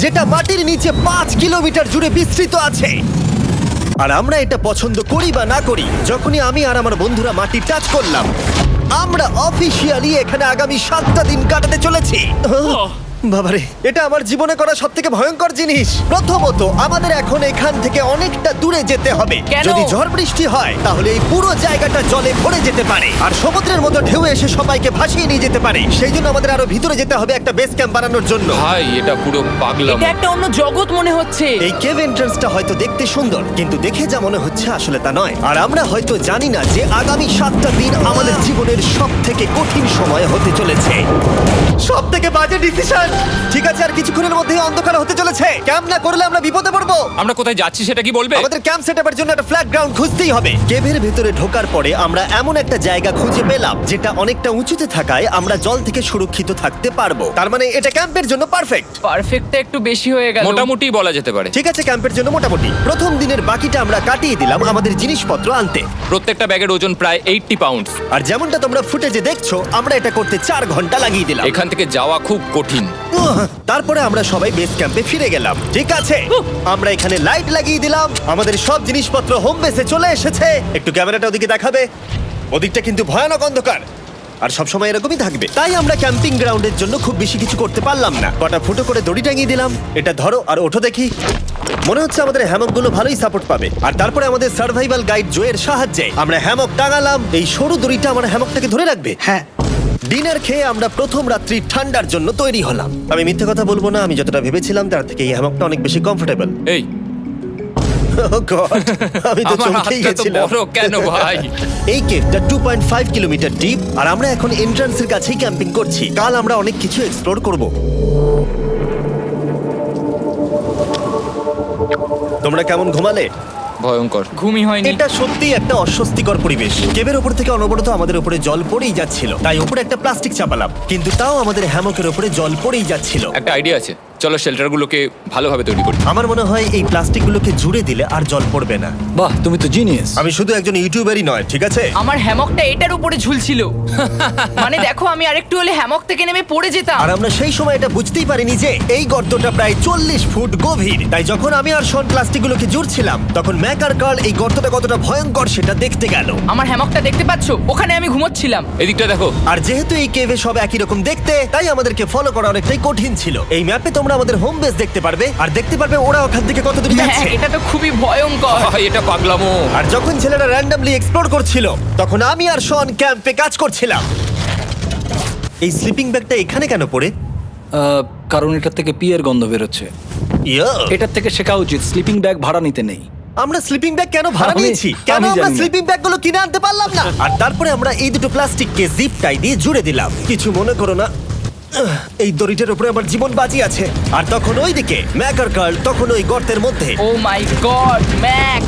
যেটা মাটির নিচে 5 কিলোমিটার জুড়ে বিস্তৃত আছে। আর আমরা এটা পছন্দ করি বা না করি, যখনই আমি আর আমার বন্ধুরা মাটি টাচ করলাম, আমরা অফিসিয়ালি এখানে আগামী 7টা দিন কাটাতে চলেছি। বাবারে, এটা আমার জীবনে করা সবথেকে ভয়ঙ্কর জিনিস। প্রথমত, আমাদের এখন এখান থেকে অনেকটা দূরে যেতে হবে। কেন? যদি ঝড় বৃষ্টি হয় তাহলে এই পুরো জায়গাটা জলে ভরে যেতে পারে, আর সমুদ্রের মতো ঢেউ এসে সবাইকে ভাসিয়ে নিয়ে যেতে পারে। সেই জন্য আমাদের আরো ভিতরে যেতে হবে একটা বেস ক্যাম্প বানানোর জন্য। ভাই এটা পুরো পাগলাম। এটা একটা অন্য জগৎ মনে হচ্ছে। এই কেভ এন্ট্রান্সটা হয়তো দেখতে সুন্দর, কিন্তু দেখে যা মনে হচ্ছে আসলে তা নয়। আর আমরা হয়তো জানি না যে আগামী 7টা দিন আমাদের জীবনের সব থেকে কঠিন সময় হতে চলেছে। সব থেকে বাজে ডিসিশন। ঠিক আছে, আর কিছুক্ষণের মধ্যেই অন্ধকার হতে চলেছে। ক্যাম্প না করলে আমরা বিপদে পড়বো। আমরা কোথায় যাচ্ছি সেটা কি বলবে? আমাদের ক্যাম্প সেটআপের জন্য একটা ফ্ল্যাট গ্রাউন্ড খুঁজতেই হবে। কেভের ভেতরে ঢোকার পরে আমরা এমন একটা জায়গা খুঁজে পেলাম যেটা অনেকটা উঁচুতে থাকায় আমরা জল থেকে সুরক্ষিত থাকতে পারবো। তার মানে এটা ক্যাম্পের জন্য পারফেক্ট। পারফেক্টটা একটু বেশি হয়ে গেল। মোটামুটি বলা যেতে পারে। ঠিক আছে, ক্যাম্পের জন্য মোটামুটি। প্রথম দিনের বাকিটা আমরা কাটিয়ে দিলাম আমাদের জিনিসপত্র আনতে। প্রত্যেকটা ব্যাগের ওজন প্রায় 80 পাউন্ড। আর যেমনটা তোমরা ফুটেজে দেখছো, আমরা এটা করতে 4 ঘন্টা লাগিয়ে দিলাম। এখান থেকে যাওয়া খুব কঠিন। তারপরে আমরা সবাই বেস ক্যাম্পে ফিরে গেলাম। ঠিক আছে, আমরা এখানে লাইট লাগিয়ে দিলাম। আমাদের সব জিনিসপত্র হোম বেসে চলে এসেছে। একটু ক্যামেরাটা ওদিকে দেখাবে? ওদিকটা কিন্তু ভয়ানক অন্ধকার, আর সবসময় এরকমই থাকবে। তাই আমরা ক্যাম্পিং গ্রাউন্ডের জন্য খুব বেশি কিছু করতে পারলাম না। কটা ফুটো করে দড়ি টাঙিয়ে দিলাম। এটা ধরো আর ওঠো দেখি। মনে হচ্ছে আমাদের হ্যামকগুলো ভালোই সাপোর্ট পাবে। আর তারপরে আমাদের সার্ভাইভাল গাইড জোয়ের সাহায্যে আমরা হ্যামক টাঙালাম। এই সরু দড়িটা আমার হ্যামকটাকে ধরে রাখবে। হ্যাঁ, ডিনার খেয়ে আমরা প্রথম রাত্রি ঠান্ডার জন্য তৈরি হলাম। আমি মিথ্যে কথা বলবো না, আমি যতটা ভেবেছিলাম তার থেকে এই হ্যামকটা অনেক বেশি কমফোর্টেবল। এই আমি তো আমার চমকেই হাতটা তো গেছিলাম। বড় কেন ভাই? এই কেভটা 2.5 কিলোমিটার ডিপ, আর আমরা এখন এন্ট্রান্সের কাছেই ক্যাম্পিং করছি। কাল আমরা অনেক কিছু এক্সপ্লোর করব। তোমরা কেমন ঘুমালে? ভয়ঙ্কর। ঘুমই হয়নি। এটা সত্যি একটা অস্বস্তিকর পরিবেশ। কেবের উপর থেকে অনবরত আমাদের উপরে জল পড়েই যাচ্ছিল, তাই উপরে একটা প্লাস্টিক চাপালাম, কিন্তু তাও আমাদের হ্যামকের উপরে জল পড়েই যাচ্ছিল। একটা আইডিয়া আছে, চলো শেল্টারগুলোকে ভালোভাবে তৈরি করি। আমার মনে হয় এই প্লাস্টিকগুলোকে জুড়ে দিলে আর জল পড়বে না। বাহ, তুমি তো জিনিয়াস। আমি শুধু একজন ইউটিউবারই নয়, ঠিক আছে? আমার হ্যামকটা এটার উপরে ঝুলছিল। মানে দেখো, আমি আরেকটু হলে হ্যামক থেকে নেমে পড়ে যেতাম। আর আমরা সেই সময় এটা বুঝতেই পারিনি যে এই গর্তটা প্রায় 40 ফুট গভীর। তাই যখন আমি আর শন প্লাস্টিকগুলোকে জুড়ছিলাম, তখন ম্যাক আর কার্ল এই গর্তটা কতটা ভয়ঙ্কর সেটা দেখতে গেল। আমার হ্যামকটা দেখতে পাচ্ছো? ওখানে আমি ঘুমোচ্ছিলাম। এদিকটা দেখো। আর যেহেতু এই কেভে সব একই রকম দেখতে, তাই আমাদেরকে ফলো করা অনেকটাই কঠিন ছিল। এই ম্যাপে তোমরা আমাদের হোম বেস দেখতে পারবে, আর দেখতে পারবে ওরা ওখান থেকে কত দূর হ্যাঁ, যাচ্ছে। এটা তো খুবই ভয়ঙ্কর। ভাই এটা পাগলামো। আর যখন ছেলেরা র্যান্ডমলি এক্সপ্লোর করছিল, তখন আমি আর শন ক্যাম্পে কাজ করছিলাম। এই স্লিপিং ব্যাগটা এখানে কেন পড়ে? কারণ এটার থেকে পিয়ের গন্ধ বেরোচ্ছে। ইয়া, এটার থেকে শেখা উচিত স্লিপিং ব্যাগ ভাড়া নিতে নেই। আমরা স্লিপিং ব্যাগ কেন ভাড়া আমি- নিয়েছি? কেন আমি আমরা জানি না। স্লিপিং ব্যাগগুলো কিনে আনতে পারলাম না? আর তারপরে আমরা এই দুটো প্লাস্টিককে জিপ টাই দিয়ে জুড়ে দিলাম। কিছু মনে করো না, এই দড়িটার উপরে আমার জীবন বাজি আছে। আর তখন ওইদিকে ম্যাক আর কার্ল তখন ওই গর্তের মধ্যে। ও মাই গড, ম্যাক!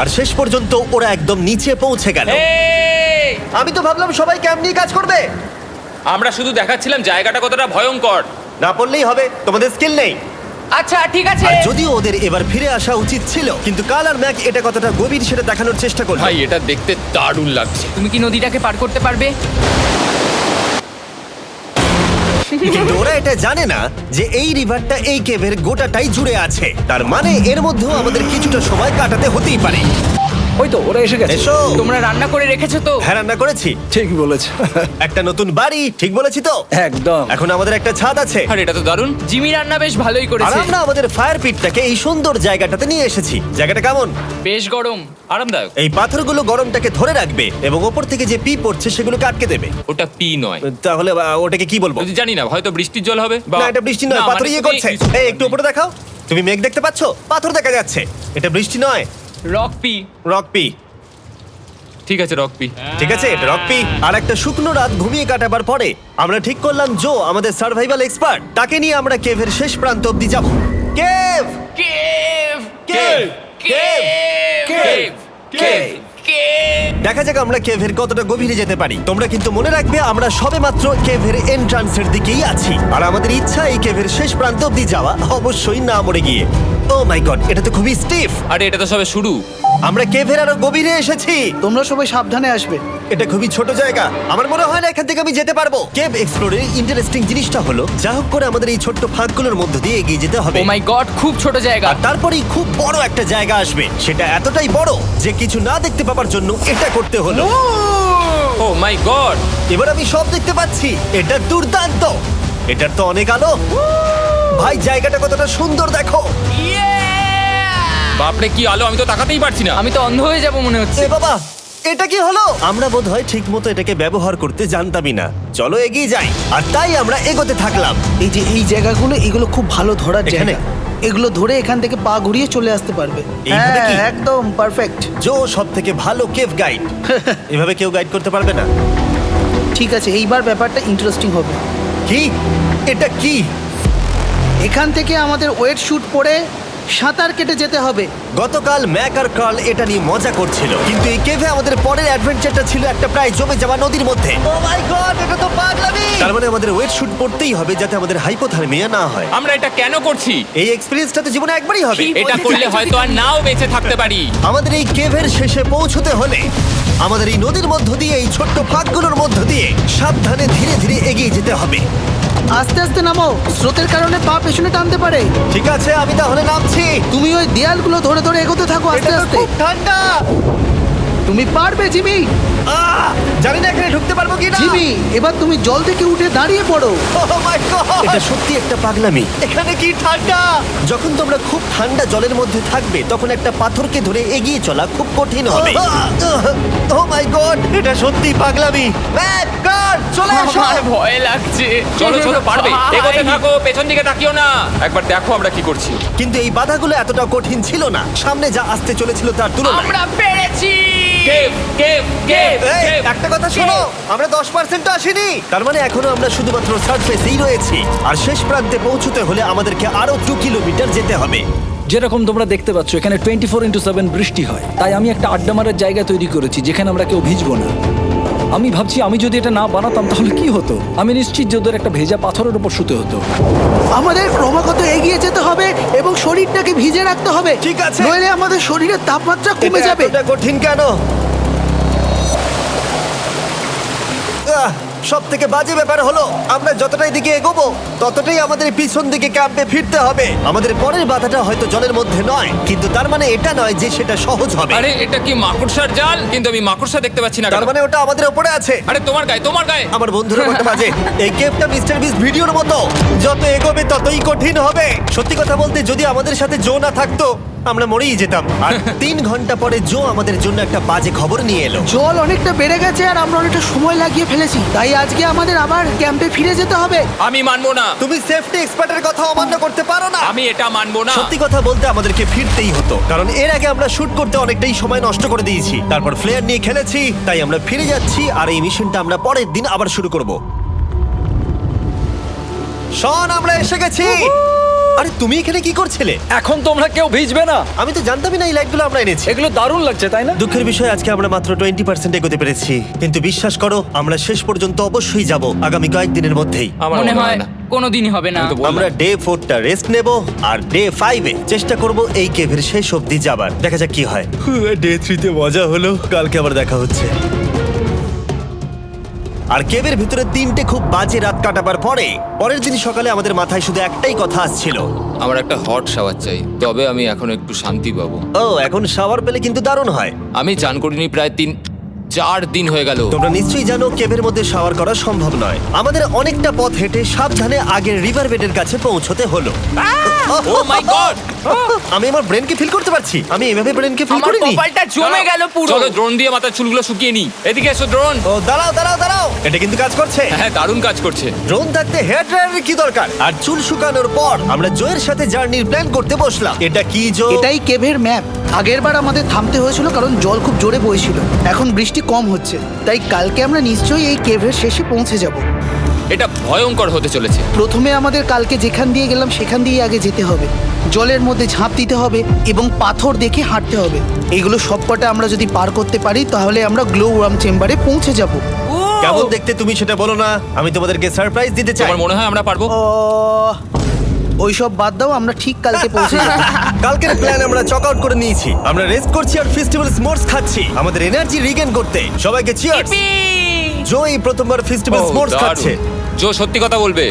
আর শেষ পর্যন্ত ওরা একদম নিচে পৌঁছে গেল। এই, আমি তো ভাবলাম সবাই ক্যাম্প নিয়ে কাজ করবে। আমরা শুধু দেখাচ্ছিলাম জায়গাটা কতটা ভয়ঙ্কর। না পড়লেই হবে, তোমাদের স্কিল নেই। আচ্ছা ঠিক আছে। আর যদিও ওদের এবার ফিরে আসা উচিত ছিল, কিন্তু কাল আর ম্যাক এটা কতটা গভীর সেটা দেখানোর চেষ্টা করলো। ভাই এটা দেখতে দারুণ লাগছে। তুমি কি নদীটাকে পার করতে পারবে? কিন্তু ওরা এটা জানে না যে এই রিভারটা এই কেভের গোটাটাই জুড়ে আছে। তার মানে এর মধ্যেও আমাদের কিছুটা সময় কাটাতে হতেই পারে। ওই তো ওরা এসে গেছে। এসো। তোমরা রান্না করে রেখেছো তো? হ্যাঁ, রান্না করেছি। ঠিক বলেছ। একটা নতুন বাড়ি, ঠিক বলেছি তো? একদম। এখন আমাদের একটা ছাদ আছে। আর এটা তো দারুণ। জিমি রান্না বেশ ভালোই আর করেছে। আমরা আমাদের ফায়ার পিটটাকে এই সুন্দর জায়গাটাতে নিয়ে এসেছি। জায়গাটা কেমন? বেশ গরম। আরামদায়ক। এই পাথরগুলো গরমটাকে ধরে রাখবে এবং ওপর থেকে যে পি পড়ছে সেগুলোকে আটকে দেবে। ওটা পি নয়। তাহলে ওটাকে কি বলবো? যদি জানি না, হয়তো বৃষ্টির জল হবে। না, এটা বৃষ্টি নয়, পাথর মানে ইয়ে তুমি করছে। এই একটু উপরে দেখাও। তুমি মেঘ দেখতে পাচ্ছো? পাথর দেখা যাচ্ছে। এটা বৃষ্টি নয়, রক পি। Rock P. ঠিক আছে, রক পি। ঠিক আছে, এটা রক পি। আর একটা শুকনো রাত ঘুমিয়ে কাটাবার পরে আমরা ঠিক করলাম জো আমাদের সার্ভাইভাল এক্সপার্ট, তাকে নিয়ে আমরা কেভের শেষ প্রান্ত অব্দি যাব। Cave, cave! Cave, cave, cave! Cave. দেখা যাক আমরা কেভের কতটা গভীরে যেতে পারি। তোমরা কিন্তু মনে রাখবে আমরা সবেমাত্র কেভের এন্ট্রান্সের দিকেই আছি, আর আমাদের ইচ্ছা এই কেভের শেষ প্রান্ত অব্দি যাওয়া, অবশ্যই না মরে গিয়ে। ও মাই গড, এটা তো খুবই স্টিফ। আরে এটা তো সবে শুরু। আমরা কেভের আরো গভীরে এসেছি। তোমরা সবাই সাবধানে আসবে। এটা খুবই ছোট জায়গা, আমার মনে হয় না এখান থেকে আমি যেতে পারবো। কেভ এক্সপ্লোরের ইন্টারেস্টিং জিনিসটা হলো যা হোক করে আমাদের এই ছোট্ট ফাঁকগুলোর মধ্য দিয়ে এগিয়ে যেতে হবে। ও মাই গড, খুব ছোট জায়গা। আর তারপরেই খুব বড় একটা জায়গা আসবে, সেটা এতটাই বড় যে কিছু না দেখতে পাওয়ার জন্য এটা করতে হলো। ও মাই গড! এবার আমি সব দেখতে পাচ্ছি, এটা দুর্দান্ত। এটার তো অনেক আলো। ভাই জায়গাটা কতটা সুন্দর দেখো। বাপরে কি আলো, আমি তো তাকাতেই পারছি না। আমি তো অন্ধ হয়ে যাব মনে হচ্ছে। এ বাবা, এটা কি হলো? আমরা বোধহয় ঠিক মতো এটাকে ব্যবহার করতে জানতামই না। চলো এগিয়ে যাই। আর তাই আমরা এগোতে থাকলাম। এই যে এই জায়গাগুলো, এগুলো খুব ভালো ধরার এখানে? জায়গা। এগুলো ধরে এখান থেকে পা ঘুরিয়ে চলে আসতে পারবে। এইভাবে কি? একদম পারফেক্ট। জো সব থেকে ভালো কেভ গাইড। এভাবে কেউ গাইড করতে পারবে না। ঠিক আছে, এইবার ব্যাপারটা ইন্টারেস্টিং হবে। কি? এটা কি? এখান থেকে আমাদের ওয়েট শুট পরে সাঁতার কেটে যেতে হবে। গতকাল ম্যাক আর কার্ল এটা নিয়ে মজা করছিল, কিন্তু এই কেভে আমাদের পরের অ্যাডভেঞ্চারটা ছিল একটা প্রায় জমে যাওয়া নদীর মধ্যে। ও মাই গড, এটা তো পাগলামি! তার মানে আমাদের ওয়েট শুট পড়তেই হবে যাতে আমাদের হাইপোথার্মিয়া না হয়। আমরা এটা কেন করছি? এই এক্সপেরিয়েন্সটা তো জীবনে একবারই হবে। কি? এটা বলতে করলে চাইছো হয়তো কি আর নাও বেঁচে থাকতে পারি। আমাদের এই কেভের শেষে পৌঁছতে হলে আমাদের এই নদীর মধ্য দিয়ে, এই ছোট্ট ফাঁকগুলোর মধ্য দিয়ে সাবধানে ধীরে ধীরে এগিয়ে যেতে হবে। আস্তে আস্তে নামো, স্রোতের কারণে পা পেছনে টানতে পারে। ঠিক আছে, আমি তাহলে নামছি। তুমি ওই দেয়ালগুলো ধরে ধরে এগোতে থাকো আস্তে এটা তো আস্তে। খুব ঠান্ডা। তুমি পারবে জিমি। জানি না এখানে ঢুকতে পারবো কি না। জিমি, এবার তুমি জল থেকে উঠে দাঁড়িয়ে পড়ো। এটা সত্যি একটা পাগলামি। এখানে কি ঠান্ডা! যখন তোমরা খুব ঠান্ডা জলের মধ্যে থাকবে তখন একটা পাথরকে ধরে এগিয়ে চলা খুব কঠিন হবে। ও মাই গড, এটা সত্যি পাগলামি। ম্যাক, কার্ল, চলে এসো। আমার ভয় লাগছে। চলো চলো, পারবে। ভাই। এগোতে থাকো, পেছন দিকে তাকিও না। একবার দেখো আমরা কি করছি। কিন্তু এই বাধাগুলো এতটা কঠিন ছিল না সামনে যা আসতে চলেছিল তার তুলনায়। আমরা পেরেছি। কেভ কেভ কেভ এই, কেভ। একটা কথা শোনো, আমরা 10% আসিনি। তার মানে এখনো আমরা শুধুমাত্র সার্ফেসেই রয়েছি, আর শেষ প্রান্তে পৌঁছতে হলে আমাদেরকে আরো 2 কিলোমিটার যেতে হবে। যেরকম তোমরা দেখতে পাচ্ছ এখানে 24x7 বৃষ্টি হয়, তাই আমি একটা আড্ডা মারার জায়গা তৈরি করেছি যেখানে আমরা কেউ ভিজবো না। আমি ভাবছি আমি যদি এটা না বানাতাম তাহলে কি হতো। আমি নিশ্চিত যে ওদের একটা ভেজা পাথরের উপর শুতে হতো। আমাদের ক্রমাগত এগিয়ে যেতে হবে এবং শরীরটাকে ভিজে রাখতে হবে। ঠিক আছে। নইলে আমাদের শরীরের তাপমাত্রা কমে যাবে। এটা কঠিন কেন? সব থেকে বাজে ব্যাপার হলো আমরা যতটাই দিকে এগোবো ততটাই আমাদের পিছন দিকে ক্যাম্পে ফিরতে হবে। আমাদের পরের বাধাটা হয়তো জলের মধ্যে নয়, কিন্তু তার মানে এটা নয় যে সেটা সহজ হবে। আরে এটা কি মাকড়সার জাল? কিন্তু আমি মাকড়সা দেখতে পাচ্ছি না তার কেন? মানে ওটা আমাদের উপরে আছে। আরে তোমার গায়ে, তোমার গায়ে। আমার বন্ধুরা বলতে বাজে। এই গেমটা মিস্টার বিস ভিডিওর মতো, যত এগোবে ততই কঠিন হবে। সত্যি কথা বলতে যদি আমাদের সাথে জো না থাকতো আমরা মরেই যেতাম। আর 3 ঘন্টা পরে জো আমাদের জন্য একটা বাজে খবর নিয়ে এলো। জল অনেকটা বেড়ে গেছে আর আমরা অনেকটা সময় লাগিয়ে ফেলেছি, তাই আজকে আমাদের আবার ক্যাম্পে ফিরে যেতে হবে। আমি মানবো না। তুমি সেফটি এক্সপার্টের কথা অমান্য করতে পারো না। আমি এটা মানবো না। সত্যি কথা বলতে আমাদেরকে ফিরতেই হতো, কারণ এর আগে আমরা শুট করতে অনেকটাই সময় নষ্ট করে দিয়েছি। তারপর ফ্লেয়ার নিয়ে খেলেছি, তাই আমরা ফিরে যাচ্ছি আর এই মিশনটা আমরা পরের দিন আবার শুরু করব। শন, আমরা এসে গেছি। আরে তুমি এখানে কি করছিলে? এখন তোমরা কেউ ভিজবে না। আমি তো জানতামই না এই লাইটগুলো আমরা এনেছি। এগুলো দারুণ লাগছে তাই না? দুঃখের বিষয় আজকে আমরা মাত্র 20% এগোতে পেরেছি, কিন্তু বিশ্বাস করো আমরা শেষ পর্যন্ত অবশ্যই যাব আগামী কয়েকদিনের মধ্যেই। আমার মনে হয় না। কোনোদিনই হবে না। আমি তো বললাম। আমরা ডে 4টা রেস্ট নেব আর ডে 5-এ চেষ্টা করব এই কেভের শেষ অবধি যাবার। দেখা যাক কি হয়। ডে 3-তে মজা হলো, কালকে আবার দেখা হচ্ছে। আর কেভের ভিতরে 3টে খুব বাজে রাত কাটাবার পরে পরের দিন সকালে আমাদের মাথায় শুধু একটাই কথা আসছিল। আমার একটা হট শাওয়ার চাই, তবে আমি এখন একটু শান্তি পাবো। ও, এখন শাওয়ার পেলে কিন্তু দারুণ হয়। আমি চান করিনি প্রায় 3-4 দিন হয়ে গেল। তোমরা নিশ্চয়ই জানো কেভের মধ্যে শাওয়ার করা সম্ভব নয়। আমাদের অনেকটা পথ হেঁটে সাবধানে আগের রিভার বেডের কাছে পৌঁছতে হলো। ও মাই গড! আমি আমার ব্রেনকে ফিল করতে পারছি। আমি এভাবে ব্রেনকে ফিল আমার করিনি। কপালটা জমে গেল পুরো। চলো ড্রোন দিয়ে মাথার চুলগুলো শুকিয়ে নি। এদিকে এসো ড্রোন। ও দাঁড়াও দাঁড়াও দাঁড়াও, এটা কিন্তু কাজ করছে। হ্যাঁ, দারুণ কাজ করছে। ড্রোন থাকতে হেয়ার ড্রায়ারের কি দরকার? আর চুল শুকানোর পর আমরা জয়ের সাথে জার্নির প্ল্যান করতে বসলাম। এটা কি জো? এটাই কেভের ম্যাপ। আগেরবার আমাদের থামতে হয়েছিল কারণ জল খুব জোরে বইছিল। এখন বৃষ্টি কম হচ্ছে, তাই কালকে আমরা নিশ্চয়ই এই কেভের শেষে পৌঁছে যাব। এটা ভয়ঙ্কর হতে চলেছে। প্রথমে আমাদের কালকে যেখান দিয়ে গেলাম সেখান দিয়ে আগে যেতে হবে। জলের মধ্যে ঝাঁপ দিতে হবে এবং পাথর দেখে হাঁটতে হবে। এগুলো সবকটা আমরা যদি পার করতে পারি তাহলে আমরা গ্লো ওয়ার্ম চেম্বারে পৌঁছে যাব। কেমন দেখতে তুমি সেটা বলো না, আমি তোমাদেরকে সারপ্রাইজ দিতে চাই। তোমার মনে হয় আমরা পারবো? ওইসব বাদ দাও, আমরা ঠিক কালকে পৌঁছে যাবো। কালকের প্ল্যান আমরা চক আউট করে নিয়েছি। আমরা রেস্ট করছি আর ফেস্টিভ্যাল স্মোর্টস খাচ্ছি আমাদের এনার্জি রিগেন করতে। সবাইকে চিয়ার্স। Yippee! জো এই প্রথমবার ফেস্টিভ্যাল ও, স্মোর্টস দারুণ। খাচ্ছে। জো সত্যি কথা বলবে।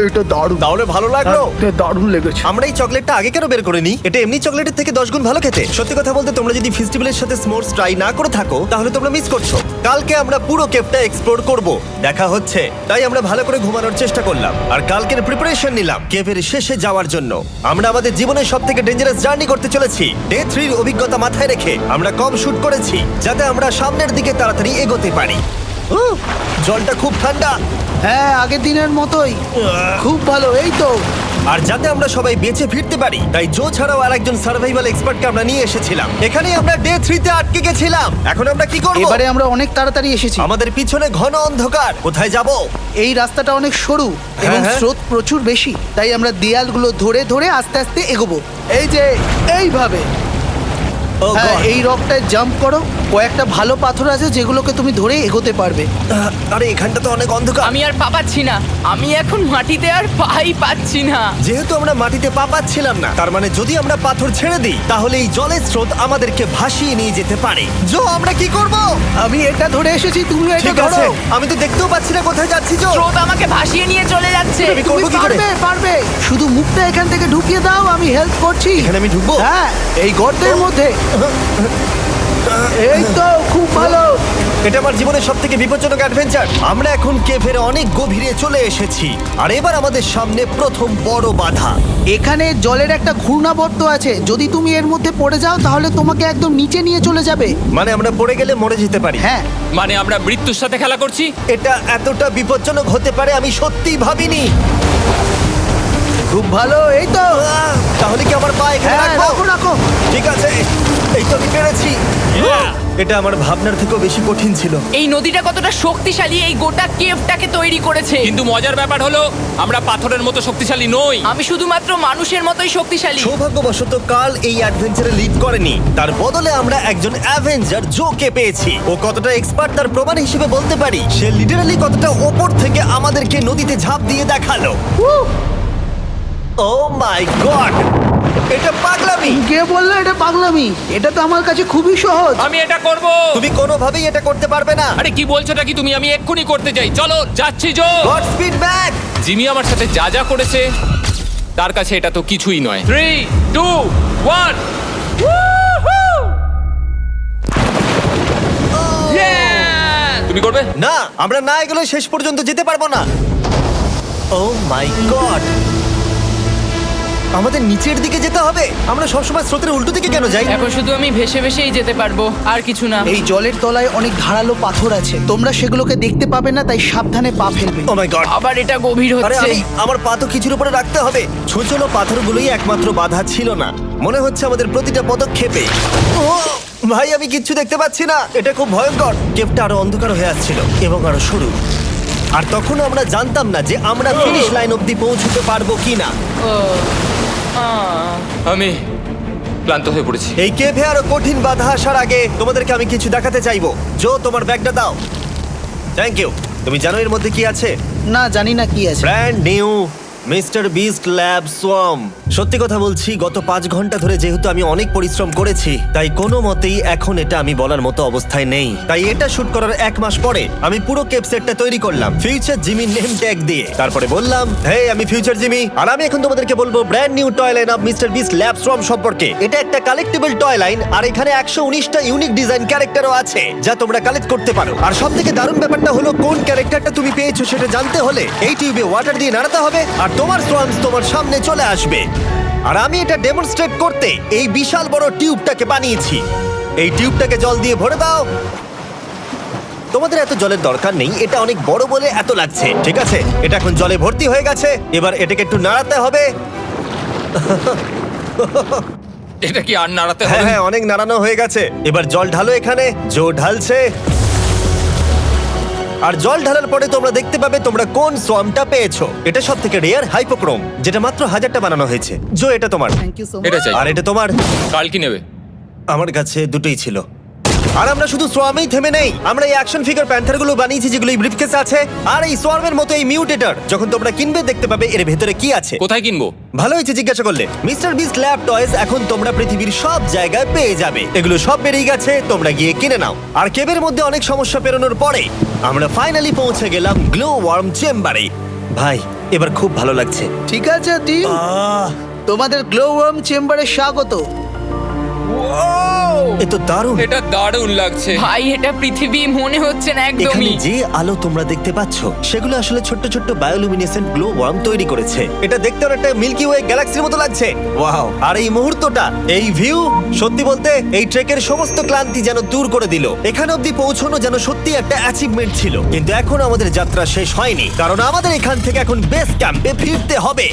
এটা দারুণ, তাহলে ভালো লাগলো? দারুণ লেগেছে। আমরা এই চকলেটটা আগে কেন বের করিনি? এটা এমনি চকলেটের থেকে 10 গুণ ভালো খেতে। সত্যি কথা বলতে তোমরা যদি ফেস্টিভ্যালের সাথে স্মোর্টস ট্রাই না করে থাকো তাহলে তোমরা মিস করছো। কালকে আমরা পুরো কেভটা এক্সপ্লোর করব, দেখা হচ্ছে। তাই আমরা ভালো করে ঘুমানোর চেষ্টা করলাম আর কালকের প্রিপারেশন নিলাম কেভের শেষে যাওয়ার জন্য। আমরা আমাদের জীবনের সবথেকে ডেঞ্জারাস জার্নি করতে চলেছি। ডে 3 এর অভিজ্ঞতা মাথায় রেখে আমরা কম শুট করেছি যাতে আমরা সামনের দিকে তাড়াতাড়ি এগোতে পারি। উহ, জলটা খুব ঠান্ডা। হ্যাঁ, আগের দিনের মতোই, খুব ভালো। এই তো আর যাতে আমরা সবাই বেঁচে ফিরতে পারি তাই জো ছাড়াও আরেকজন সার্ভাইভাল এক্সপার্টকে আমরা নিয়ে এসেছিলাম। এখানে আমরা ডে 3 তে আটকে গেছিলাম। এখন আমরা কি করব? এবারে আমরা অনেক তাড়াতাড়ি এসেছি। আমাদের পিছনে ঘন অন্ধকার। কোথায় যাব? এই রাস্তাটা অনেক সরু এবং হ্যাঁ। স্রোত প্রচুর বেশি, তাই আমরা দেয়ালগুলো ধরে ধরে আস্তে আস্তে এগোবো। এই যে এইভাবে। ও হ্যাঁ, God! এই রকটায় জাম্প করো। কয়েকটা ভালো পাথর আছে যেগুলোকে তুমি ধরে এগোতে পারবে। আরে এখানটা তো অনেক অন্ধকার। আমি আর পা পাচ্ছি না, আমি এখন মাটিতে আর পাই পাচ্ছি না। যেহেতু আমরা মাটিতে পা পাচ্ছিলাম না তার মানে যদি আমরা পাথর ছেড়ে দিই তাহলে এই জলের স্রোত আমাদেরকে ভাসিয়ে নিয়ে যেতে পারে। জো আমরা কি করব? আমি এটা ধরে এসেছি, তুমি এটা ঠিক আছে, ধরো। আমি তো দেখতেও পাচ্ছি না কোথায় যাচ্ছি। জো স্রোত আমাকে ভাসিয়ে নিয়ে চলে যাচ্ছে। আমি তুমি করবো কি করে? পারবে, পারবে। শুধু মুখটা এখান থেকে ঢুকিয়ে দাও, আমি হেল্প করছি। এখানে আমি ঢুকবো? হ্যাঁ, এই গর্তের মধ্যে। এই তো, খুব ভালো। এটা আমার জীবনের সব থেকে বিপজ্জনক অ্যাডভেঞ্চার। আমরা এখন কেভের অনেক গভীরে চলে এসেছি আর এবার আমাদের সামনে প্রথম বড় বাধা। এখানে জলের একটা ঘূর্ণাবর্ত আছে, যদি তুমি এর মধ্যে পড়ে যাও তাহলে তোমাকে একদম নিচে নিয়ে চলে যাবে। মানে আমরা পড়ে গেলে মরে যেতে পারি। হ্যাঁ, মানে আমরা মৃত্যুর সাথে খেলা করছি। এটা এতটা বিপজ্জনক হতে পারে আমি সত্যিই ভাবিনি। খুব ভালো। এই তো, তাহলে কি আমার পা এখানে হ্যাঁ, রাখবো? রাখো রাখো। ঠিক আছে, এই তো আমি পেরেছি। এটা আমার ভাবনার থেকেও বেশি কঠিন ছিল। এই নদীটা কতটা শক্তিশালী এই গোটা কেভটাকে তৈরি করেছে। কিন্তু মজার ব্যাপার হলো আমরা পাথরের মতো শক্তিশালী নই। আমি শুধুমাত্র মানুষের মতোই শক্তিশালী। সৌভাগ্যবশত কার্ল এই অ্যাডভেঞ্চারে লিড করেনি, তার বদলে আমরা একজন অ্যাভেঞ্জার জোকে পেয়েছি। ও কতটা এক্সপার্ট তার প্রমাণ হিসেবে বলতে পারি। সে লিটারালি কতটা ওপর থেকে আমাদেরকে নদীতে ঝাঁপ দিয়ে দেখালো। ও মাই গড, এটা পাগলামি। কে বললো এটা পাগলামি? এটা তো আমার কাছে খুবই সহজ। আমি এটা করব। তুমি কোনোভাবেই এটা করতে পারবে না। আরে কি বলছোটা কি তুমি? আমি এক্ষুনি করতে চাই। চলো যাচ্ছি Joe. Godspeed back. Jimmy আমার সাথে যা যা করেছে তার কাছে এটা তো কিছুই নয়। 3, 2, 1। তুমি করবে? না, আমরা না এগুলো শেষ পর্যন্ত যেতে পারবো না। ও মাই গড, আমাদের নিচের দিকে যেতে হবে। আমরা সবসময় স্রোতের উল্টো দিকে কেন যাই? এখন শুধু আমি ভেসে ভেসেই যেতে পারবো, আর কিছু না। এই জলের তলায় অনেক ধারালো পাথর আছে, তোমরা সেগুলোকে দেখতে পাবে না, তাই সাবধানে পা ফেলবে। ও মাই গড, আবার এটা গভীর আরে হচ্ছে। আমার পা তো কিছুর উপরে রাখতে হবে। ছোট পাথরগুলোই একমাত্র বাধা ছিল না, মনে হচ্ছে আমাদের প্রতিটা পদক্ষেপে। ও ভাই, আমি কিচ্ছু দেখতে পাচ্ছি না। এটা খুব ভয়ঙ্কর। কেভটা আরো অন্ধকার হয়ে আসছিল এবং আরো সরু। আর তখন আমরা জানতাম না যে আমরা ফিনিশ লাইন অবধি পৌঁছতে পারবো কিনা। আমি ক্লান্ত হয়ে পড়েছি। এই কেভে আরো কঠিন বাধা আসার আগে তোমাদেরকে আমি কিছু দেখাতে চাইবো। জো, তোমার ব্যাগটা দাও। Thank you. তুমি জানো এর মধ্যে কি আছে? না, জানি না কি আছে। Brand new mister beast lab swamp. সত্যি কথা বলছি, গত 5 ঘন্টা ধরে যেহেতু আমি অনেক পরিশ্রম করেছি তাই কোনো মতেই এখন এটা আমি বলার মতো অবস্থায় নেই। তাই এটা শুট করার 1 মাস পরে আমি পুরো কেপ সেটটা তৈরি করলাম ফিউচার জিমি নেম ট্যাগ দিয়ে। তারপরে বললাম, হে আমি ফিউচার জিমি, আর আমি এখন তোমাদেরকে বলবো brand new toy line of mister beast lab swamp সম্পর্কে। এটা একটা কালেক্টেবল টয় লাইন আর এখানে 119টা ইউনিক ডিজাইন ক্যারেক্টারও আছে যা তোমরা কালেক্ট করতে পারো। আর সবথেকে দারুণ ব্যাপারটা হলো কোন ক্যারেক্টারটা তুমি পেয়েছো সেটা জানতে হলে এই টিউবে ওয়াটার দিয়ে নাড়াতে হবে আর তোমার সোয়ামস তোমার সামনে চলে আসবে। আর আমি এটা ডেমনস্ট্রেট করতে এই বিশাল বড় টিউবটাকে বানিয়েছি। এই টিউবটাকে জল দিয়ে ভরে দাও। তোমাদের এত জলের দরকার নেই, এটা অনেক বড় বলে এত লাগছে। ঠিক আছে, এটা এখন জলে ভর্তি হয়ে গেছে। এবার এটাকে একটু নাড়াতে হবে। এটা কি আর নাড়াতে হ্যাঁ হবে? হ্যাঁ, অনেক নাড়ানো হয়ে গেছে। এবার জল ঢালো এখানে। জো ঢালছে। আর জল ঢালার পরে তোমরা দেখতে পাবে তোমরা কোন সোয়ামটা পেয়েছো। এটা সব থেকে রেয়ার হাইপোক্রোম, যেটা মাত্র 1000টা বানানো হয়েছে। জো, এটা তোমার। থ্যাংক ইউ সো এটা চাই। আর এটা তোমার। কাল কি নেবে? আমার কাছে দুটোই ছিল। আর আমরা শুধু সোয়ামেই থেমে নেই, আমরা এই অ্যাকশন ফিগার প্যান্থার গুলো বানিয়েছি যেগুলো এই ব্রিফকেসে আছে। আর এই সোয়ার্মের মতো এই মিউটেটর যখন তোমরা কিনবে দেখতে পাবে এর ভেতরে কি আছে। কোথায় কিনবো? ভালো হয়েছে জিজ্ঞাসা করলে। মিস্টার বিস্ট ল্যাব টয়েস এখন তোমরা পৃথিবীর সব জায়গায় পেয়ে যাবে। এগুলো সব বেরিয়ে গেছে, তোমরা গিয়ে কিনে নাও। আর কেবের মধ্যে অনেক সমস্যা পেরোনোর পরে আমরা ফাইনালি পৌঁছে গেলাম গ্লো ওয়ার্ম চেম্বারে। ভাই এবার খুব ভালো লাগছে। ঠিক আছে টিম, তোমাদের গ্লো ওয়ার্ম চেম্বারে স্বাগত। এ তো দারুণ। এটা দারুণ লাগছে। ভাই এটা পৃথিবী মনে হচ্ছে না এখানে একদমই। যে আলো তোমরা দেখতে পাচ্ছ সেগুলো আসলে ছোট্ট ছোট্ট বায়োলুমিনেসেন্ট গ্লো ওয়ার্ম তৈরি করেছে। এটা দেখতে অনেকটা মিল্কি ওয়ে গ্যালাক্সির মতো লাগছে। ওয়াও! আর এই মুহূর্তটা, এই ভিউ, সত্যি বলতে এই ট্রেকের সমস্ত ক্লান্তি যেন দূর করে দিল। এখানে অবধি পৌঁছানো যেন সত্যি একটা অ্যাচিভমেন্ট ছিল। কিন্তু এখন আমাদের যাত্রা শেষ হয়নি, কারণ আমাদের এখান থেকে এখন বেস ক্যাম্পে ফিরতে হবে।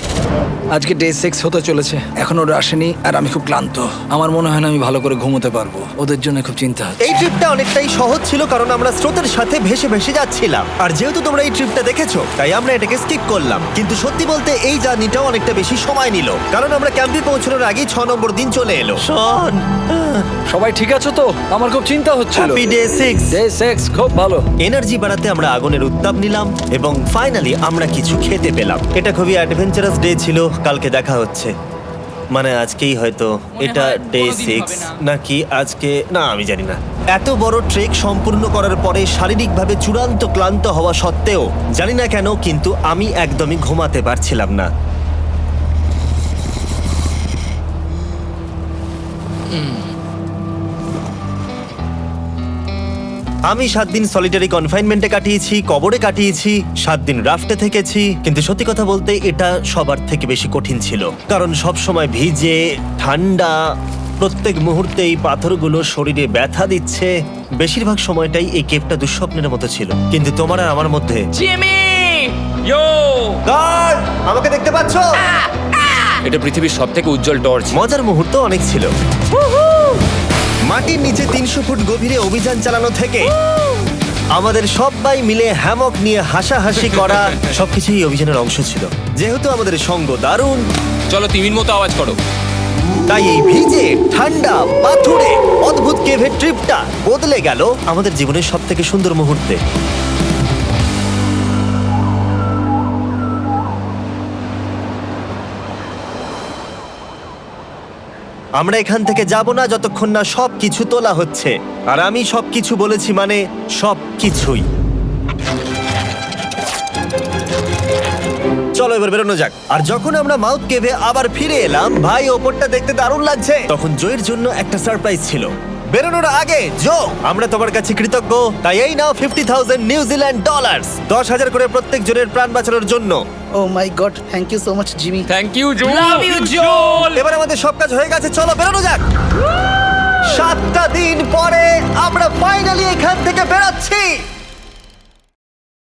আজকে ডে 6 হতে চলেছে, এখনো ওরা আসেনি আর আমি খুব ক্লান্ত। আমার মনে হয় না আমি ভালো করে ঘুমোতে পারবো, ওদের জন্য খুব চিন্তা হচ্ছে। এই ট্রিপটা অনেকটাই সহজ ছিল কারণ আমরা স্রোতের সাথে ভেসে ভেসে যাচ্ছিলাম। আর যেহেতু তোমরা এই ট্রিপটা দেখেছো তাই আমরা এটাকে স্কিপ করলাম। কিন্তু সত্যি বলতে এই জার্নিটাও অনেকটা বেশি সময় নিল, কারণ আমরা ক্যাম্পে পৌঁছানোর আগেই 6 নম্বর দিন চলে এলো। শোন, সবাই ঠিক আছো তো? আমার খুব চিন্তা হচ্ছিল। Happy day 6। ডে 6 খুব ভালো। এনার্জি বাড়াতে আমরা আগুনের উত্তাপ নিলাম এবং ফাইনালি আমরা কিছু খেতে পেলাম। এটা খুবই অ্যাডভেঞ্চারাস ডে ছিল। কালকে দেখা হচ্ছে, মানে আজকেই হয়তো। এটা হয় ডে কোনোদিন 6 হবে না। নাকি আজকে, না আমি জানি না। এত বড় ট্রেক সম্পূর্ণ করার পরে শারীরিকভাবে চূড়ান্ত ক্লান্ত হওয়া সত্ত্বেও জানি না কেন কিন্তু আমি একদমই ঘুমাতে পারছিলাম না। আমি 7 দিন সলিটারি কনফাইনমেন্টে কাটিয়েছি, কবরে কাটিয়েছি, 7 দিন রাফটে থেকেছি। কিন্তু সত্যি কথা বলতে এটা সবার থেকে বেশি কঠিন ছিল, কারণ সব সময় ভিজে, ঠান্ডা, প্রত্যেক মুহূর্তে এই পাথরগুলো শরীরে ব্যথা দিচ্ছে। বেশিরভাগ সময়টাই এই কেভটা দুঃস্বপ্নের মতো ছিল। কিন্তু তোমার আর আমার মধ্যে জিমি! ইয়ো! গার্ড, আমাকে দেখতে পাচ্ছো? এটা পৃথিবীর সবথেকে উজ্জ্বল টর্চ। মজার মুহূর্ত অনেক ছিল। মাটির নিচে 300 ফুট গভীরে অভিযান চালানো থেকে আমাদের সবাই মিলে হ্যামক নিয়ে হাসাহাসি করা সবকিছুই অভিযানের অংশ ছিল। যেহেতু আমাদের সঙ্গ দারুণ, চলো তিমির মতো আওয়াজ করো। তাই এই ভিজে, ঠান্ডা, পাথুরে অদ্ভুত কেভের ট্রিপটা বদলে গেল আমাদের জীবনের সব থেকে সুন্দর মুহূর্তে। আমরা এখান থেকে যাব না যতক্ষণ না সবকিছু তোলা হচ্ছে। আর আমি সবকিছু বলেছি মানে সবকিছুই। চলো এবার বেরোনো যাক। আর যখন আমরা মাউথ কেভে আবার ফিরে এলাম, ভাই ওপরটা দেখতে দারুণ লাগছে। তখন জয়ের জন্য একটা সারপ্রাইজ ছিল। বেরোনোর আগে জো, আমরা তোমার কাছে কৃতজ্ঞ। তাই এই নাও $50,000 নিউজিল্যান্ড ডলার, 10,000 করে প্রত্যেক জনের প্রাণ বাঁচানোর জন্য। Oh my God, thank you so much Jimmy. Thank you Joe. Love you, Joel! এবার আমাদের সব কাজ হয়ে গেছে, চলো বেরোনো যাক। 7টা দিন পরে আমরা ফাইনালি এখান থেকে বেরোচ্ছি।